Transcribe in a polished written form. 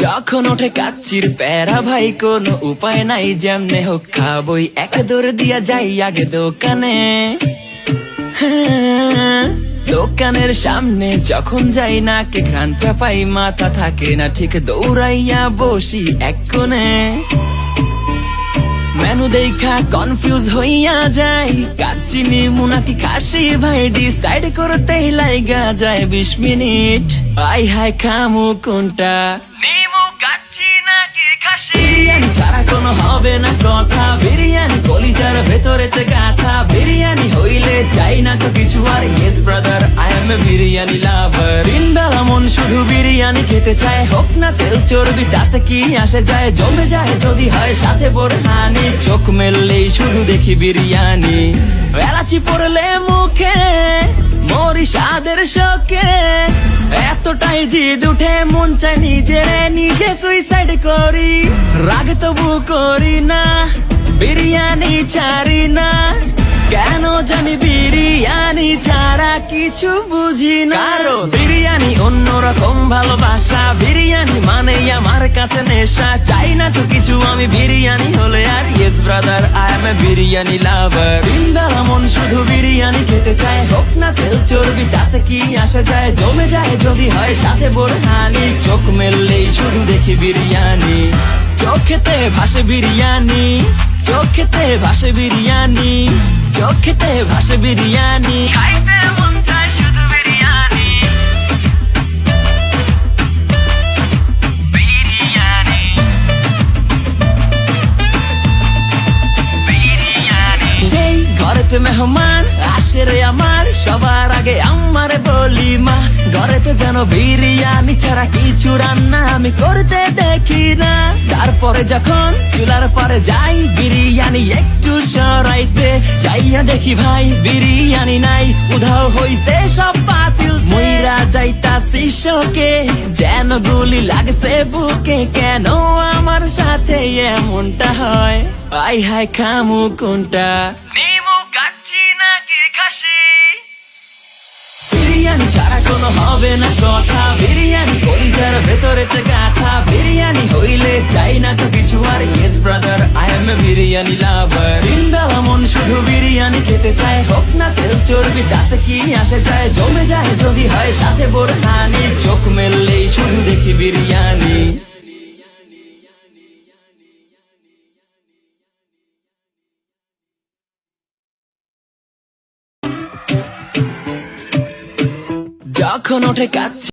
যখন ওঠে কাচ্চির প্যারা ভাই কোনো উপায় নাই, যেমনে হোক খাবই, এক দৌড় দিয়া যাই আগে দোকানে। দোকানের সামনে যখন যাই না কে ঘ্রাণটা পাই, মাথা থাকে না ঠিক, দৌড়াইয়া বসি এক কোণে। মেনু দেখা কনফিউজ হইয়া যাই, কাচ্চি নিমু নাকি খাসি ভাই ডিসাইড করতেই লাইগা যায় 20 মিনিট। আই হাই খামু কোনটা, নিমু কাচ্চি নাকি খাসি? বিরিয়ানি ছাড়া কোনো হবে না কথা, বিরিয়ানি কলিজার ভেতরেতে গাথা, বিরিয়ানি হইলে চাই না তো কিছু আর। Yes brother, I M A biryani লাভার। দিন বেলা মন শুধু বিরিয়ানি খেতে চায়, হোক না তেল চর্বি তাতে কি আসে যায়, জমে যায় যদি হয় সাথে বোরহানি। চোখ মেললেই শুধু দেখি বিরিয়ানি, এলাচি পড়লে মুখে মরি স্বাদের শোকে। এতটাই জিদ উঠে মন চাই নিজে সুইসাইড করি, রাগ তবু করি না, বিরিয়ানি ছাড়ি না। কেন জানি বিরিয়ানি ছাড়া কিছু বুঝি না, কারণ বিরিয়ানি অন্যরকম ভালোবাসা, বিরিয়ানি মানে আমার কাছে নেশা। চাই না তো কিছু আমি বিরিয়ানি হলে আর। Yes brother, I M A biryani লাভার। দিন বেলা মন শুধু বিরিয়ানি খেতে চায়, হোক না তেল চর্বি তাতে কি আসা যায়, জমে যায় যদি হয় সাথে বোরহানি। চোখ মেললেই শুধু দেখি বিরিয়ানি, চোখেতে ভাসে বিরিয়ানি, চোখেতে ভাসে বিরিয়ানি, চোখেতে ভাসে বিরিয়ানি, খাইতে মন চায় শুধু বিরিয়ানি। বিরিয়ানি বিরিয়ানি। যেই ঘরেতে মেহমান আসে রে আমার, সবার আগে আমারে বলি মা, ঘরেতে যেন বিরিয়ানি ছাড়া কিছু রান্না আমি করতে দেখি না। তারপরে যখন চুলার পরে যাই বিরিয়ানি একটু সরাইতে, যাইয়া দেখি ভাই বিরিয়ানি নাই, উধাও হইছে সব পাতিল। মইরা যাইতাছি শোকে, যেন গুলি লাগছে বুকে, কেন আমার সাথে এমনটা হয়? আই হাই খামু কোনটা, নিমু কাচ্চি নাকি খাসি? বিরিয়ানি ছাড়া কোনো হবে না কথা, বিরিয়ানি কলিজার ভেতরেতে গাথা, বিরিয়ানি হইলে চাই না তো কিছু আর। Yes brother, I M A biryani লাভার। দিন বেলা মন শুধু বিরিয়ানি খেতে চায়, হোক না তেল চর্বি তাতে কি আসে যায়, জমে যায় যদি হয় সাথে বোরহানি। চোখ মেললেই শুধু দেখি বিরিয়ানি। যখন ওঠে কাচ্চি